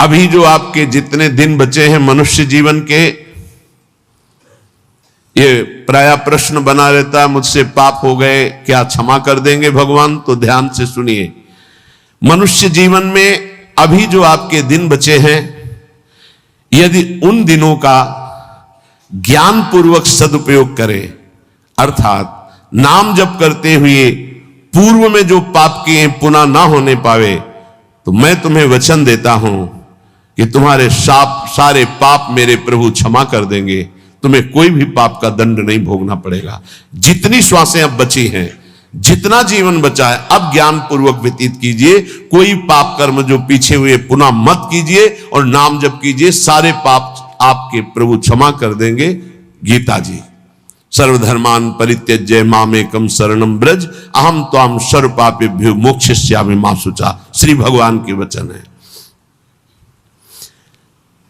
अभी जो आपके जितने दिन बचे हैं मनुष्य जीवन के, ये प्राय प्रश्न बना रहता है, मुझसे पाप हो गए, क्या क्षमा कर देंगे भगवान? तो ध्यान से सुनिए, मनुष्य जीवन में अभी जो आपके दिन बचे हैं, यदि उन दिनों का ज्ञान पूर्वक सदुपयोग करें, अर्थात नाम जप करते हुए पूर्व में जो पाप किए पुनः ना होने पावे, तो मैं तुम्हें वचन देता हूं कि तुम्हारे सारे पाप मेरे प्रभु क्षमा कर देंगे। तुम्हें कोई भी पाप का दंड नहीं भोगना पड़ेगा। जितनी श्वासें अब बची हैं, जितना जीवन बचा है, अब ज्ञान पूर्वक व्यतीत कीजिए। कोई पाप कर्म जो पीछे हुए पुनः मत कीजिए और नाम जप कीजिए, सारे पाप आपके प्रभु क्षमा कर देंगे। गीता जी, सर्वधर्मान परित्यज्य मामेकम शरणम ब्रज अहम त्वाम सर्व पापेभ्यो मोक्षयिष्यामि मा शुचा। श्री भगवान के वचन है।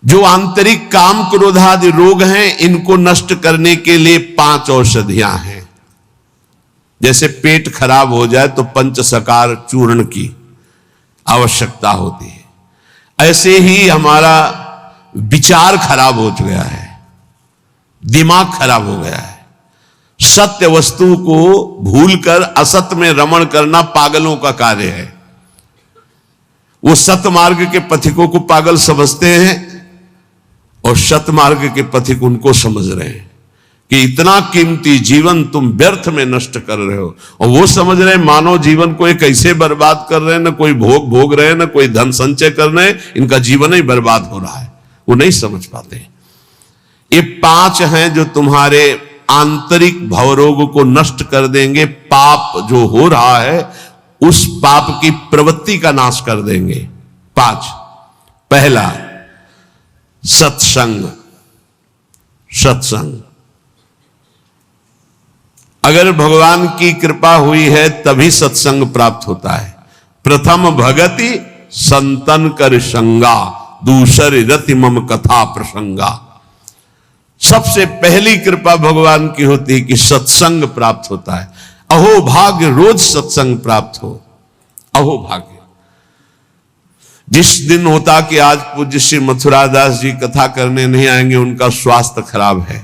जो आंतरिक काम क्रोधादि रोग हैं, इनको नष्ट करने के लिए 5 औषधियां हैं। जैसे पेट खराब हो जाए तो पंचसकार चूर्ण की आवश्यकता होती है, ऐसे ही हमारा विचार खराब हो गया है, दिमाग खराब हो गया है। सत्य वस्तु को भूलकर असत्य में रमण करना पागलों का कार्य है। वो सत्य मार्ग के पथिकों को पागल समझते हैं और सत मार्ग के पथिक उनको समझ रहे हैं कि इतना कीमती जीवन तुम व्यर्थ में नष्ट कर रहे हो। और वो समझ रहे हैं मानव जीवन को कैसे बर्बाद कर रहे हैं, ना कोई भोग भोग रहे हैं, ना कोई धन संचय कर रहे हैं, इनका जीवन ही बर्बाद हो रहा है। वो नहीं समझ पाते। ये 5 हैं जो तुम्हारे आंतरिक भवरोग को नष्ट कर देंगे। पाप जो हो रहा है उस पाप की प्रवृत्ति का नाश कर देंगे। 5, पहला सत्संग। सत्संग, अगर भगवान की कृपा हुई है तभी सत्संग प्राप्त होता है। प्रथम भगति संतन कर संगा, दूसरे रति मम कथा प्रसंगा। सबसे पहली कृपा भगवान की होती है कि सत्संग प्राप्त होता है। अहो भाग्य रोज सत्संग प्राप्त हो। अहो भाग्य। जिस दिन होता कि आज पूज्य श्री मथुरादास जी कथा करने नहीं आएंगे, उनका स्वास्थ्य खराब है,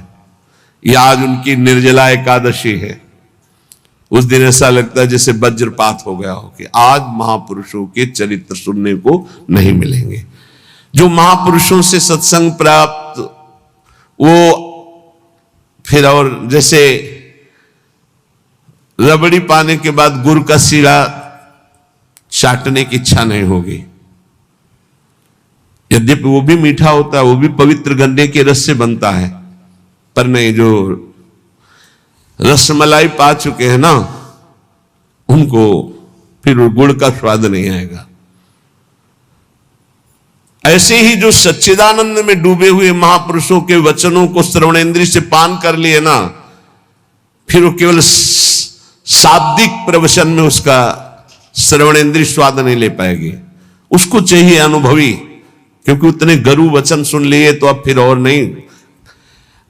या आज उनकी निर्जला एकादशी है, उस दिन ऐसा लगता है जैसे वज्रपात हो गया हो कि आज महापुरुषों के चरित्र सुनने को नहीं मिलेंगे। जो महापुरुषों से सत्संग प्राप्त, वो फिर और जैसे रबड़ी पाने के बाद गुड़ का सीरा चाटने की इच्छा नहीं होगी। यद्यपि वो भी मीठा होता है, वो भी पवित्र गन्ने के रस से बनता है, पर नहीं, जो रसमलाई पा चुके हैं ना, उनको फिर गुड़ का स्वाद नहीं आएगा। ऐसे ही जो सच्चिदानंद में डूबे हुए महापुरुषों के वचनों को श्रवणेंद्रिय से पान कर लिए ना, फिर वो केवल शाब्दिक प्रवचन में उसका श्रवणेंद्रिय स्वाद नहीं ले पाएगी। उसको चाहिए अनुभवी, क्योंकि उतने गरु वचन सुन लिए तो अब फिर और नहीं।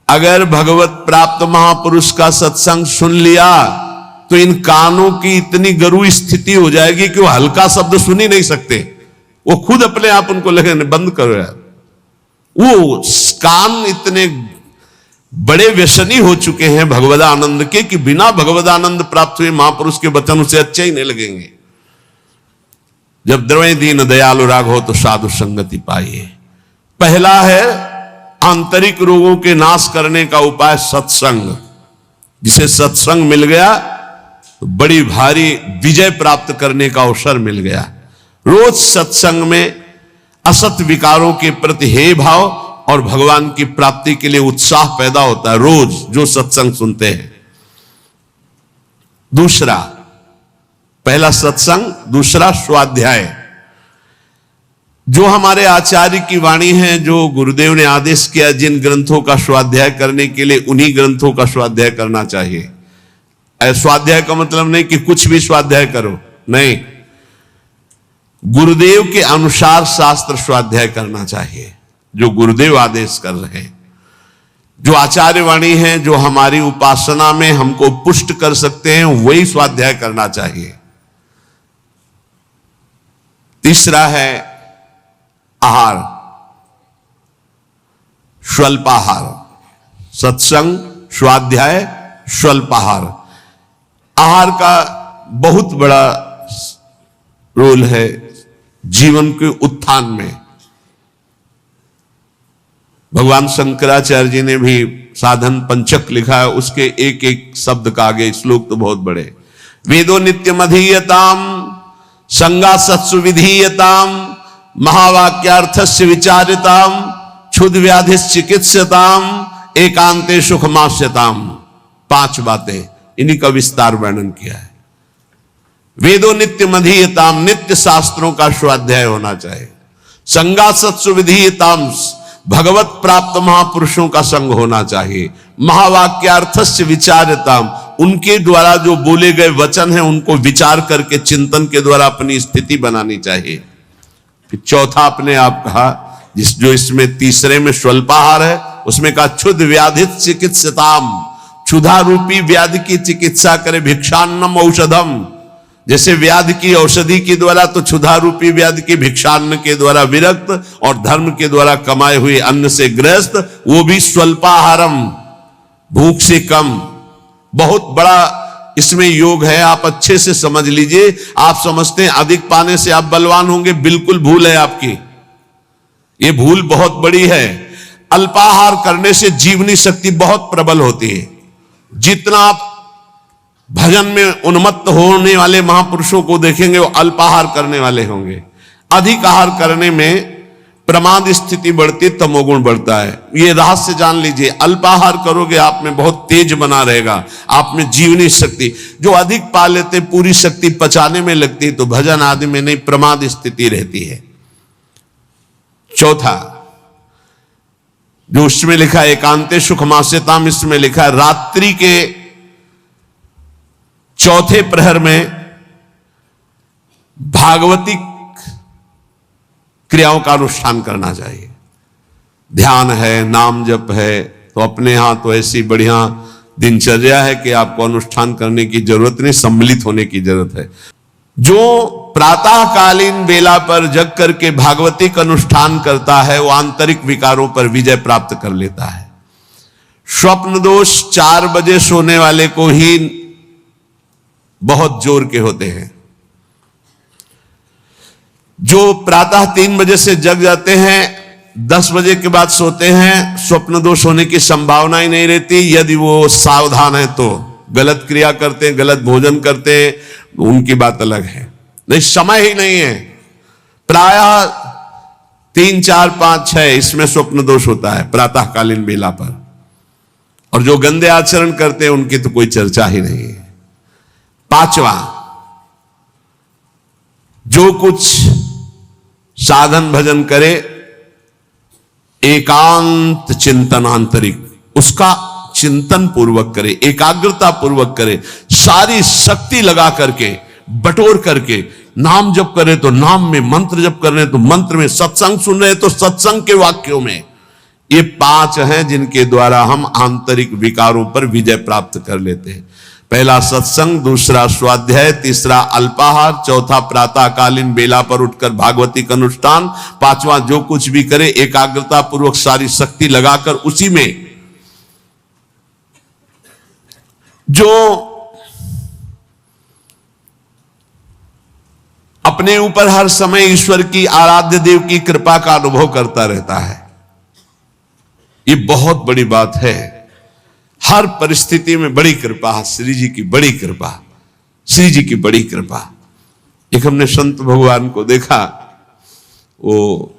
अगर भगवत प्राप्त महापुरुष का सत्संग सुन लिया तो इन कानों की इतनी गरु स्थिति हो जाएगी कि वो हल्का शब्द सुन ही नहीं सकते। वो खुद अपने आप उनको लगे बंद करो यार। वो कान इतने बड़े व्यसनी हो चुके हैं भगवदानंद के कि बिना भगवदानंद प्राप्त हुए महापुरुष के वचन उसे अच्छे ही नहीं लगेंगे। जब द्रवय दीन दयालु राघव तो साधु संगति पाइए। पहला है आंतरिक रोगों के नाश करने का उपाय सत्संग। जिसे सत्संग मिल गया तो बड़ी भारी विजय प्राप्त करने का अवसर मिल गया। रोज सत्संग में असत विकारों के प्रति हे भाव और भगवान की प्राप्ति के लिए उत्साह पैदा होता है, रोज जो सत्संग सुनते हैं। दूसरा, पहला सत्संग, दूसरा स्वाध्याय। जो हमारे आचार्य की वाणी है, जो गुरुदेव ने आदेश किया जिन ग्रंथों का स्वाध्याय करने के लिए, उन्हीं ग्रंथों का स्वाध्याय करना चाहिए। स्वाध्याय का मतलब नहीं कि कुछ भी स्वाध्याय करो, नहीं, गुरुदेव के अनुसार शास्त्र स्वाध्याय करना चाहिए, जो गुरुदेव आदेश कर रहे हैं। जो आचार्य वाणी है, जो हमारी उपासना में हमको पुष्ट कर सकते हैं, वही स्वाध्याय करना चाहिए। तीसरा है आहार, स्वल्पाहार, सत्संग, स्वाध्याय, स्वल्पाहार। आहार का बहुत बड़ा रोल है जीवन के उत्थान में। भगवान शंकराचार्य जी ने भी साधन पंचक लिखा है, उसके एक एक शब्द का आगे श्लोक तो बहुत बड़े। वेदो नित्यम अधीयताम संगा सत्सु विधीयताम महावाक्यार्थस्य विचारिताम क्षुद व्याधि चिकित्सताम एकांते सुखमास्यताम। 5 बातें, इन्हीं का विस्तार वर्णन किया है। वेदो नित्यम अधीयताम, नित्य शास्त्रों का स्वाध्याय होना चाहिए। संगा सत्सु विधीयताम, भगवत प्राप्त महापुरुषों का संग होना चाहिए। महावाक्यार्थस्य विचारताम, उनके द्वारा जो बोले गए वचन हैं उनको विचार करके चिंतन के द्वारा अपनी स्थिति बनानी चाहिए। फिर चौथा अपने आप कहा, जो इसमें तीसरे में स्वल्पाहार है, उसमें कहा क्षुध व्याधित चिकित्सताम, क्षुधा रूपी व्याधि की चिकित्सा करे। भिक्षान्नम औषधम, जैसे व्याधि की औषधि के द्वारा, तो क्षुधा रूपी व्याधि की भिक्षान्न के द्वारा विरक्त और धर्म के द्वारा कमाए हुए अन्न से ग्रस्त, वो भी स्वल्पाहारम, भूख से कम। बहुत बड़ा इसमें योग है, आप अच्छे से समझ लीजिए। आप समझते हैं अधिक पाने से आप बलवान होंगे, बिल्कुल भूल है आपकी, ये भूल बहुत बड़ी है। अल्पाहार करने से जीवनी शक्ति बहुत प्रबल होती है। जितना आप भजन में उन्मत्त होने वाले महापुरुषों को देखेंगे वो अल्पाहार करने वाले होंगे। अधिक आहार करने में प्रमाद स्थिति बढ़ती, तमोगुण बढ़ता है। ये रहस्य जान लीजिए। अल्पाहार करोगे आप में बहुत तेज बना रहेगा, आप में जीवनी शक्ति। जो अधिक पा लेते पूरी शक्ति पचाने में लगती है, तो भजन आदि में नहीं, प्रमाद स्थिति रहती है। चौथा जो उसमें लिखा है एकांते सुखमास्यताम, इसमें लिखा है रात्रि के चौथे प्रहर में भागवती क्रियाओं का अनुष्ठान करना चाहिए। ध्यान है, नाम जप है, तो अपने यहां तो ऐसी बढ़िया दिनचर्या है कि आपको अनुष्ठान करने की जरूरत नहीं, सम्मिलित होने की जरूरत है। जो प्रातःकालीन बेला पर जग करके भागवती का अनुष्ठान करता है, वो आंतरिक विकारों पर विजय प्राप्त कर लेता है। स्वप्न दोष 4 बजे सोने वाले को ही बहुत जोर के होते हैं। जो प्रातः 3 बजे से जग जाते हैं, 10 बजे के बाद सोते हैं, स्वप्न दोष होने की संभावना ही नहीं रहती। यदि वो सावधान है तो गलत क्रिया करते हैं, गलत भोजन करते हैं, उनकी बात अलग है। नहीं, समय ही नहीं है। प्रायः 3, 4, 5, 6 इसमें स्वप्न दोष होता है प्रातःकालीन बेला पर। और जो गंदे आचरण करते हैं उनकी तो कोई चर्चा ही नहीं है। 5वां, जो कुछ साधन भजन करे एकांत चिंतन आंतरिक, उसका चिंतन पूर्वक करे, एकाग्रता पूर्वक करे, सारी शक्ति लगा करके, बटोर करके। नाम जप करे तो नाम में, मंत्र जप कर रहे तो मंत्र में, सत्संग सुन रहे तो सत्संग के वाक्यों में। ये 5 हैं जिनके द्वारा हम आंतरिक विकारों पर विजय प्राप्त कर लेते हैं। पहला सत्संग, दूसरा स्वाध्याय, तीसरा अल्पाहार, चौथा प्रातःकालीन बेला पर उठकर भागवती का अनुष्ठान, 5वां जो कुछ भी करे एकाग्रता पूर्वक सारी शक्ति लगाकर उसी में। जो अपने ऊपर हर समय ईश्वर की, आराध्य देव की कृपा का अनुभव करता रहता है, ये बहुत बड़ी बात है। हर परिस्थिति में बड़ी कृपा, श्री जी की बड़ी कृपा, श्री जी की बड़ी कृपा। एक हमने संत भगवान को देखा, वो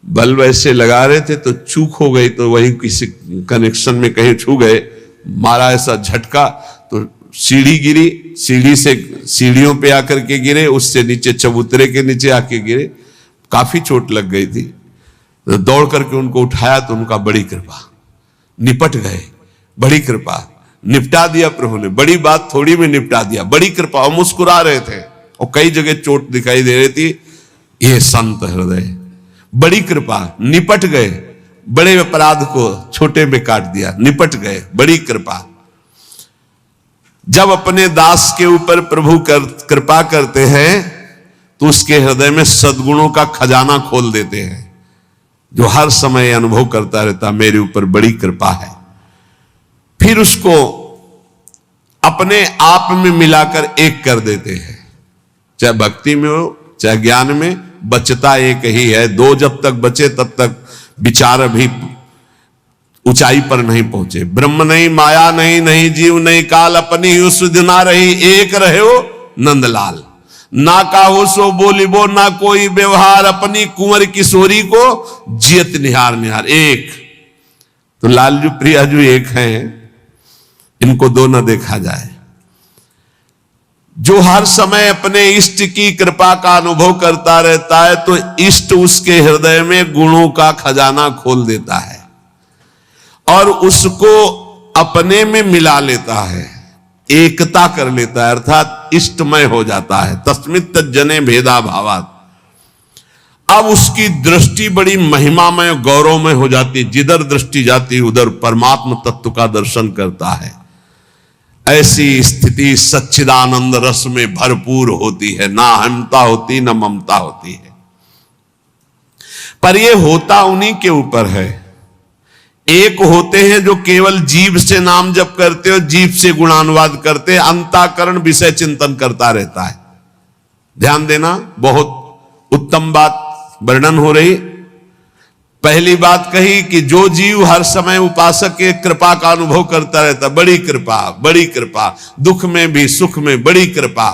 बल्ब ऐसे लगा रहे थे तो चूक हो गई, तो वही किसी कनेक्शन में कहीं छू गए, मारा ऐसा झटका तो सीढ़ी गिरी, सीढ़ी से सीढ़ियों पे आकर के गिरे, उससे नीचे चबूतरे के नीचे आके गिरे, काफी चोट लग गई थी। तो दौड़ करके उनको उठाया तो उनका बड़ी कृपा, निपट गए, बड़ी कृपा, निपटा दिया प्रभु ने। बड़ी बात थोड़ी में निपटा दिया, बड़ी कृपा। और मुस्कुरा रहे थे और कई जगह चोट दिखाई दे रही थी। ये संत हृदय, बड़ी कृपा, निपट गए, बड़े अपराध को छोटे में काट दिया, निपट गए, बड़ी कृपा। जब अपने दास के ऊपर प्रभु कृपा करते हैं तो उसके हृदय में सद्गुणों का खजाना खोल देते हैं, जो हर समय अनुभव करता रहता मेरे ऊपर बड़ी कृपा है। फिर उसको अपने आप में मिलाकर एक कर देते हैं, चाहे भक्ति में हो चाहे ज्ञान में, बचता एक ही है। दो जब तक बचे तब तक विचार अभी ऊंचाई पर नहीं पहुंचे। ब्रह्म नहीं, माया नहीं, नहीं जीव नहीं काल, अपनी ही सुध ना रही, एक रहे हो नंदलाल। ना काहो सो बोलिबो ना कोई व्यवहार, अपनी कुंवर किशोरी को जियत निहार निहार। एक तो लालजू प्रियाजू एक हैं, इनको दो न देखा जाए। जो हर समय अपने इष्ट की कृपा का अनुभव करता रहता है, तो इष्ट उसके हृदय में गुणों का खजाना खोल देता है और उसको अपने में मिला लेता है, एकता कर लेता है, अर्थात इष्टमय हो जाता है। तस्मित् तज्जने भेदा भावात्। अब उसकी दृष्टि बड़ी महिमामय गौरवमय हो जाती, जिधर दृष्टि जाती उधर परमात्म तत्व का दर्शन करता है। ऐसी स्थिति सच्चिदानंद रस में भरपूर होती है, ना अहमता होती ना ममता होती है। पर यह होता उन्हीं के ऊपर है। एक होते हैं जो केवल जीभ से नाम जप करते हो, जीभ से गुणानुवाद करते, अंतःकरण विषय चिंतन करता रहता है। ध्यान देना, बहुत उत्तम बात वर्णन हो रही। पहली बात कही कि जो जीव हर समय उपासक के कृपा का अनुभव करता रहता, बड़ी कृपा बड़ी कृपा, दुख में भी सुख में बड़ी कृपा,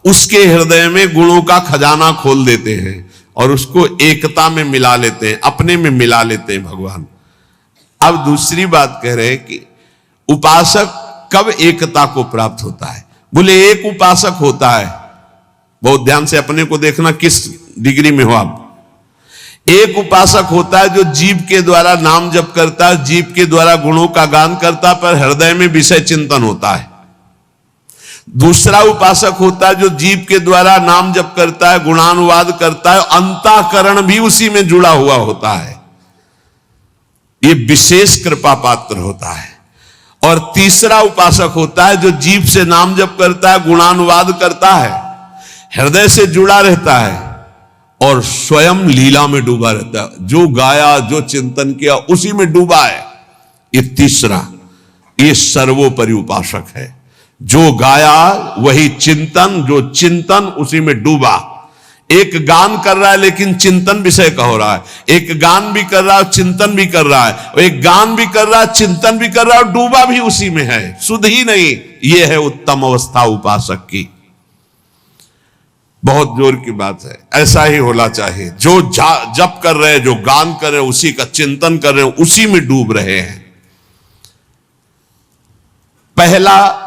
उसके हृदय में गुणों का खजाना खोल देते हैं और उसको एकता में मिला लेते हैं, अपने में मिला लेते हैं भगवान। अब दूसरी बात कह रहे हैं कि उपासक कब एकता को प्राप्त होता है। बोले एक उपासक होता है, बहुत ध्यान से अपने को देखना किस डिग्री में हो आप। एक उपासक होता है जो जीभ के द्वारा नाम जप करता है, जीभ के द्वारा गुणों का गान करता है, पर हृदय में विषय चिंतन होता है। दूसरा उपासक होता है जो जीभ के द्वारा नाम जप करता है, गुणानुवाद करता है, अंतःकरण भी उसी में जुड़ा हुआ होता है। ये विशेष कृपा पात्र होता है। और तीसरा उपासक होता है जो जीभ से नाम जप करता है, गुणानुवाद करता है, हृदय से जुड़ा रहता है और स्वयं लीला में डूबा रहता है। जो गाया जो चिंतन किया उसी में डूबा है। ये तीसरा, ये सर्वोपरि उपासक है। जो गाया वही चिंतन, जो चिंतन उसी में डूबा। एक गान कर रहा है लेकिन चिंतन विषय का हो रहा है, एक गान भी कर रहा है चिंतन भी कर रहा है, एक गान भी कर रहा है चिंतन भी कर रहा है और डूबा भी उसी में है, सुध ही नहीं। यह है उत्तम अवस्था उपासक की। बहुत जोर की बात है, ऐसा ही होना चाहिए। जो जप कर रहे हैं, जो गान कर रहे हैं, उसी का चिंतन कर रहे हैं, उसी में डूब रहे हैं। पहला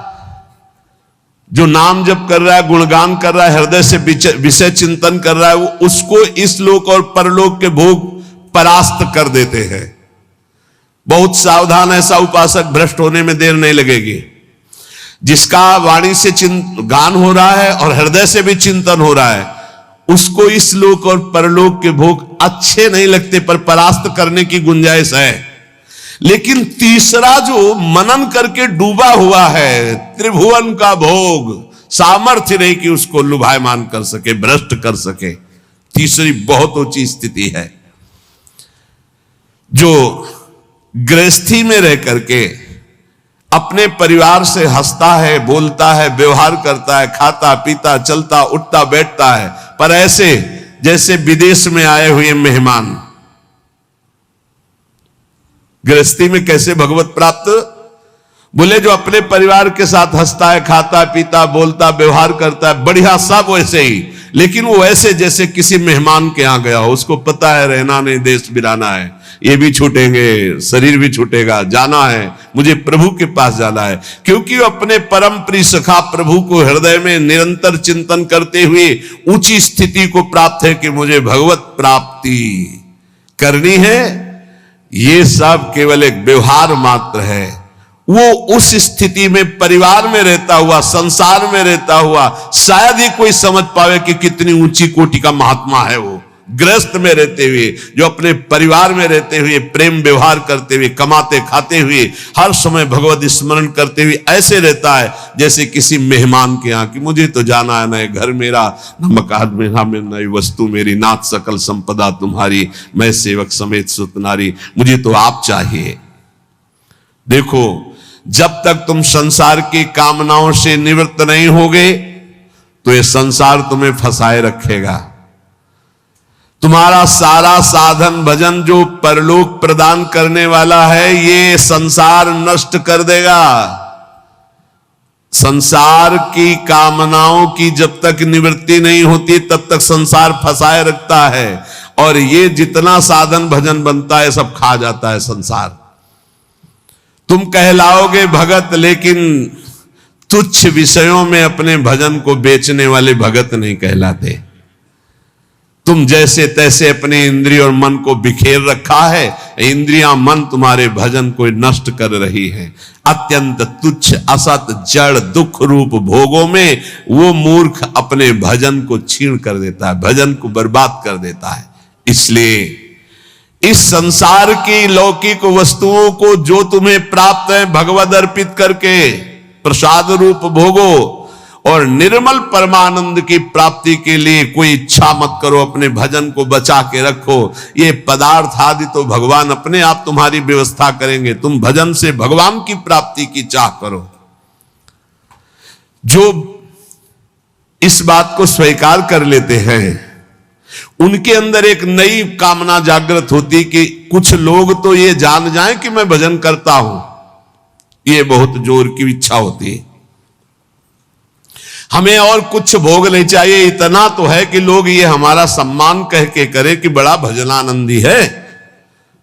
जो नाम जप कर रहा है, गुणगान कर रहा है, हृदय से विषय चिंतन कर रहा है, वो उसको इस लोक और परलोक के भोग परास्त कर देते हैं। बहुत सावधान, ऐसा उपासक भ्रष्ट होने में देर नहीं लगेगी। जिसका वाणी से गान हो रहा है और हृदय से भी चिंतन हो रहा है, उसको इस लोक और परलोक के भोग अच्छे नहीं लगते, पर परास्त करने की गुंजाइश है। लेकिन तीसरा जो मनन करके डूबा हुआ है, त्रिभुवन का भोग, सामर्थ्य नहीं कि उसको लुभायमान कर सके, भ्रष्ट कर सके। तीसरी बहुत ऊंची स्थिति है। जो गृहस्थी में रह करके अपने परिवार से हंसता है, बोलता है, व्यवहार करता है, खाता पीता चलता उठता बैठता है, पर ऐसे जैसे विदेश में आए हुए मेहमान। गृहस्थी में कैसे भगवत प्राप्त? बोले जो अपने परिवार के साथ हंसता है, खाता पीता बोलता व्यवहार करता है, बढ़िया सब वैसे ही, लेकिन वो ऐसे जैसे किसी मेहमान के यहां गया हो। उसको पता है रहना नहीं, देश बिराना है, ये भी छूटेंगे, शरीर भी छूटेगा, जाना है, मुझे प्रभु के पास जाना है। क्योंकि वो अपने परम प्रिय सखा प्रभु को हृदय में निरंतर चिंतन करते हुए ऊंची स्थिति को प्राप्त है कि मुझे भगवत प्राप्ति करनी है। ये सब केवल एक व्यवहार मात्र है। वो उस स्थिति में परिवार में रहता हुआ, संसार में रहता हुआ शायद ही कोई समझ पावे कि कितनी ऊंची कोटि का महात्मा है वो। गृहस्थ में रहते हुए, जो अपने परिवार में रहते हुए प्रेम व्यवहार करते हुए, कमाते खाते हुए, हर समय भगवत स्मरण करते हुए ऐसे रहता है जैसे किसी मेहमान के यहाँ कि मुझे तो जाना है, न घर मेरा, न मकान मेरा, न वस्तु मेरी, नाथ सकल संपदा तुम्हारी, मैं सेवक समेत सुत नारी, मुझे तो आप चाहिए। देखो, जब तक तुम संसार की कामनाओं से निवृत्त नहीं होगे तो ये संसार तुम्हें फंसाए रखेगा। तुम्हारा सारा साधन भजन जो परलोक प्रदान करने वाला है, ये संसार नष्ट कर देगा। संसार की कामनाओं की जब तक निवृत्ति नहीं होती तब तक संसार फंसाए रखता है, और ये जितना साधन भजन बनता है सब खा जाता है संसार। तुम कहलाओगे भगत, लेकिन तुच्छ विषयों में अपने भजन को बेचने वाले भगत नहीं कहलाते। तुम जैसे तैसे अपने इंद्रिय और मन को बिखेर रखा है, इंद्रियां मन तुम्हारे भजन को नष्ट कर रही हैं। अत्यंत तुच्छ असत जड़ दुख रूप भोगों में वो मूर्ख अपने भजन को छीन कर देता है, भजन को बर्बाद कर देता है। इसलिए इस संसार की लौकिक वस्तुओं को जो तुम्हें प्राप्त है भगवद अर्पित करके प्रसाद रूप भोगो, और निर्मल परमानंद की प्राप्ति के लिए कोई इच्छा मत करो, अपने भजन को बचा के रखो। ये पदार्थ आदि तो भगवान अपने आप तुम्हारी व्यवस्था करेंगे, तुम भजन से भगवान की प्राप्ति की चाह करो। जो इस बात को स्वीकार कर लेते हैं उनके अंदर एक नई कामना जागृत होती कि कुछ लोग तो ये जान जाएं कि मैं भजन करता हूं, ये बहुत जोर की इच्छा होती है। हमें और कुछ भोग नहीं चाहिए, इतना तो है कि लोग ये हमारा सम्मान कह के करे कि बड़ा भजनानंदी है,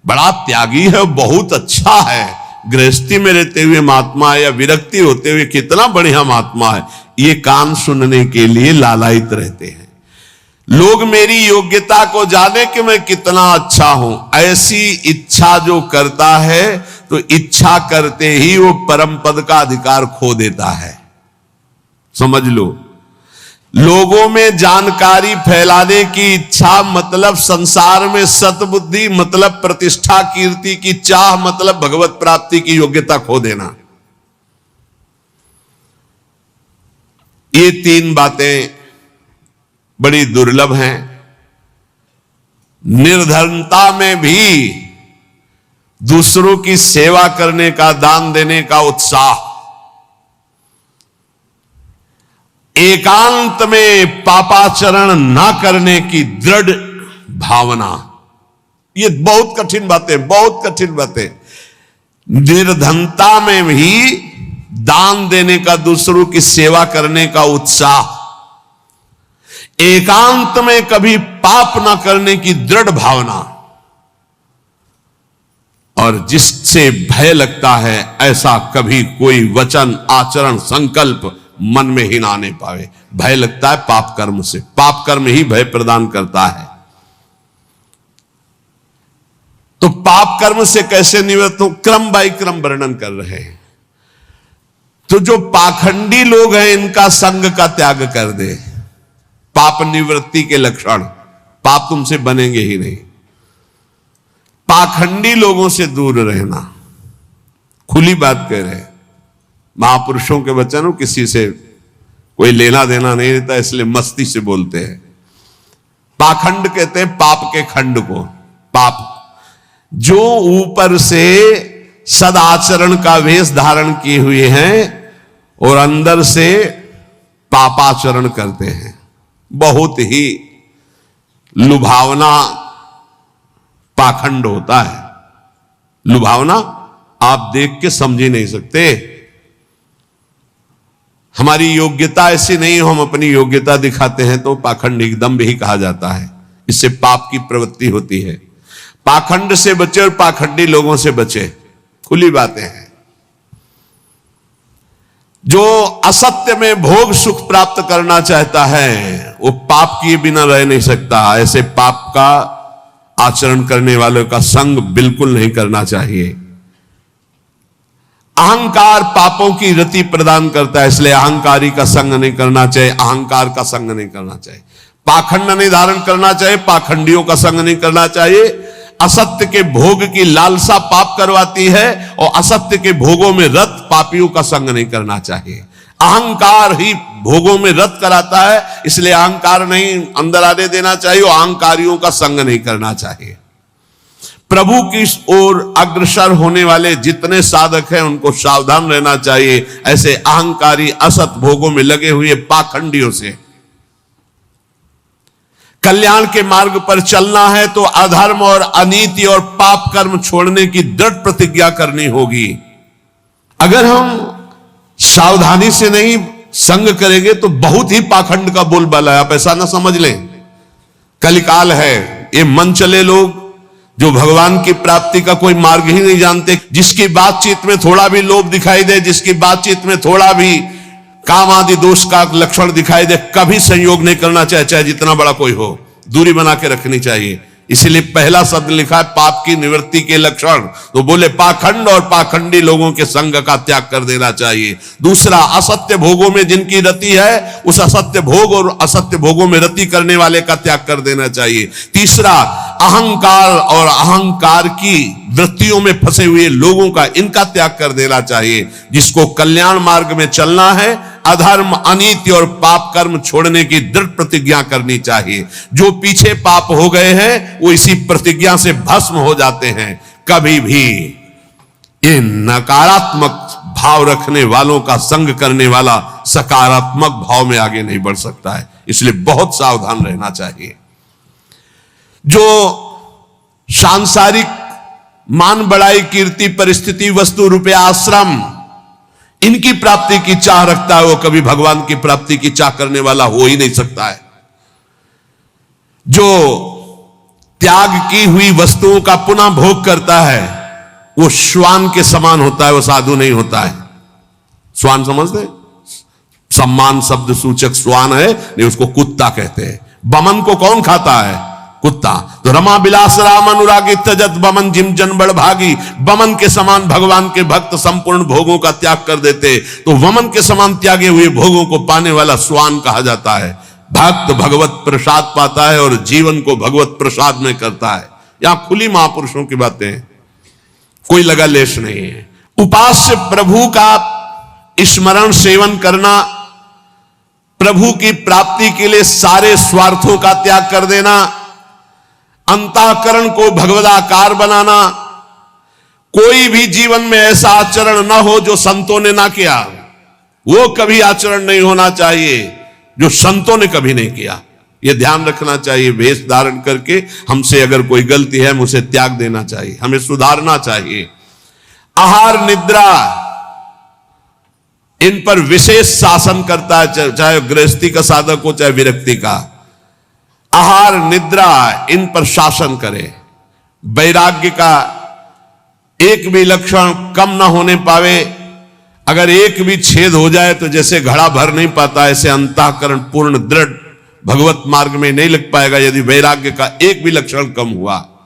बड़ा त्यागी है, बहुत अच्छा है, गृहस्थी में रहते हुए महात्मा है या विरक्ति होते हुए कितना बढ़िया महात्मा है, ये कान सुनने के लिए लालायित रहते हैं। लोग मेरी योग्यता को जाने कि मैं कितना अच्छा हूं, ऐसी इच्छा जो करता है तो इच्छा करते ही वो परम पद का अधिकार खो देता है। समझ लो, लोगों में जानकारी फैलाने की इच्छा मतलब संसार में सतबुद्धि, मतलब प्रतिष्ठा कीर्ति की चाह, मतलब भगवत प्राप्ति की योग्यता खो देना। ये तीन बातें बड़ी दुर्लभ हैं। निर्धनता में भी दूसरों की सेवा करने का, दान देने का उत्साह, एकांत में पापाचरण ना करने की दृढ़ भावना, ये बहुत कठिन बातें, बहुत कठिन बातें। निर्धनता में भी दान देने का, दूसरों की सेवा करने का उत्साह, एकांत में कभी पाप ना करने की दृढ़ भावना, और जिससे भय लगता है ऐसा कभी कोई वचन, आचरण, संकल्प मन में ही ना आने पावे। भय लगता है पाप कर्म से, पाप कर्म ही भय प्रदान करता है। तो पाप कर्म से कैसे निवृत्त हो, क्रम बाई क्रम वर्णन कर रहे हैं। तो जो पाखंडी लोग हैं इनका संग का त्याग कर दे, पाप निवृत्ति के लक्षण, पाप तुमसे बनेंगे ही नहीं। पाखंडी लोगों से दूर रहना, खुली बात कह रहे हैं, महापुरुषों के वचन हो, किसी से कोई लेना देना नहीं रहता, इसलिए मस्ती से बोलते हैं। पाखंड कहते हैं पाप के खंड को। पाप जो ऊपर से सदाचरण का वेश धारण किए हुए हैं और अंदर से पापाचरण करते हैं, बहुत ही लुभावना पाखंड होता है। लुभावना आप देख के समझ ही नहीं सकते। हमारी योग्यता ऐसी नहीं हो, हम अपनी योग्यता दिखाते हैं तो पाखंड एकदम भी कहा जाता है। इससे पाप की प्रवृत्ति होती है। पाखंड से बचे और पाखंडी लोगों से बचे, खुली बातें हैं। जो असत्य में भोग सुख प्राप्त करना चाहता है वो पाप किए बिना रह नहीं सकता। ऐसे पाप का आचरण करने वालों का संग बिल्कुल नहीं करना चाहिए। अहंकार पापों की रति प्रदान करता है, इसलिए अहंकारी का संग नहीं करना चाहिए, अहंकार का संग नहीं करना चाहिए। पाखंड नहीं धारण करना चाहिए, पाखंडियों का संग नहीं करना चाहिए। असत्य के भोग की लालसा पाप करवाती है और असत्य के भोगों में रत पापियों का संग नहीं करना चाहिए। अहंकार ही भोगों में रत कराता है, इसलिए अहंकार नहीं अंदर आने देना चाहिए और अहंकारियों का संग नहीं करना चाहिए। प्रभु की ओर अग्रसर होने वाले जितने साधक हैं उनको सावधान रहना चाहिए ऐसे अहंकारी असत भोगों में लगे हुए पाखंडियों से। कल्याण के मार्ग पर चलना है तो अधर्म और अनीति और पाप कर्म छोड़ने की दृढ़ प्रतिज्ञा करनी होगी। अगर हम सावधानी से नहीं संग करेंगे तो बहुत ही पाखंड का बोलबाला है, आप ऐसा ना समझ लें। कलिकाल है, ये मन चले लोग जो भगवान की प्राप्ति का कोई मार्ग ही नहीं जानते, जिसकी बातचीत में थोड़ा भी लोभ दिखाई दे, जिसकी बातचीत में थोड़ा भी काम आदि दोष का लक्षण दिखाई दे, कभी संयोग नहीं करना चाहिए, चाहे जितना बड़ा कोई हो, दूरी बना के रखनी चाहिए। इसलिए पहला शब्द लिखा है पाप की निवृत्ति के लक्षण, तो बोले पाखंड और पाखंडी लोगों के संग का त्याग कर देना चाहिए। दूसरा, असत्य भोगों में जिनकी रति है उस असत्य भोग और असत्य भोगों में रति करने वाले का त्याग कर देना चाहिए। तीसरा, अहंकार और अहंकार की वृत्तियों में फंसे हुए लोगों का इनका त्याग कर देना चाहिए। जिसको कल्याण मार्ग में चलना है अधर्म अनीति और पाप कर्म छोड़ने की दृढ़ प्रतिज्ञा करनी चाहिए। जो पीछे पाप हो गए हैं वो इसी प्रतिज्ञा से भस्म हो जाते हैं। कभी भी ये नकारात्मक भाव रखने वालों का संग करने वाला सकारात्मक भाव में आगे नहीं बढ़ सकता है, इसलिए बहुत सावधान रहना चाहिए। जो सांसारिक मान बढ़ाई कीर्ति परिस्थिति वस्तु रुपया आश्रम इनकी प्राप्ति की चाह रखता है वो कभी भगवान की प्राप्ति की चाह करने वाला हो ही नहीं सकता है। जो त्याग की हुई वस्तुओं का पुनः भोग करता है वो श्वान के समान होता है, वो साधु नहीं होता है। श्वान समझते, सम्मान शब्द सूचक श्वान है, नहीं उसको कुत्ता कहते हैं। बमन को कौन खाता है? कुत्ता। तो रमा बिलास राम अनुरागी तजत बमन जिम जन बड़ भागी। बमन के समान भगवान के भक्त संपूर्ण भोगों का त्याग कर देते, तो वमन के समान त्यागे हुए भोगों को पाने वाला स्वान कहा जाता है। भक्त भगवत प्रसाद पाता है और जीवन को भगवत प्रसाद में करता है। यहां खुली महापुरुषों की बातें, कोई लगा लेश नहीं है। उपास्य प्रभु का स्मरण सेवन करना, प्रभु की प्राप्ति के लिए सारे स्वार्थों का त्याग कर देना, अंतःकरण को भगवदाकार बनाना। कोई भी जीवन में ऐसा आचरण ना हो जो संतों ने ना किया, वो कभी आचरण नहीं होना चाहिए जो संतों ने कभी नहीं किया। यह ध्यान रखना चाहिए। वेश धारण करके हमसे अगर कोई गलती है हमें उसे त्याग देना चाहिए, हमें सुधारना चाहिए। आहार निद्रा इन पर विशेष शासन करता है, चाहे गृहस्थी का साधक हो चाहे विरक्ति का। आहार निद्रा इन पर शासन करे। वैराग्य का एक भी लक्षण कम ना होने पावे। अगर एक भी छेद हो जाए तो जैसे घड़ा भर नहीं पाता, ऐसे अंतःकरण पूर्ण दृढ़ भगवत मार्ग में नहीं लग पाएगा यदि वैराग्य का एक भी लक्षण कम हुआ।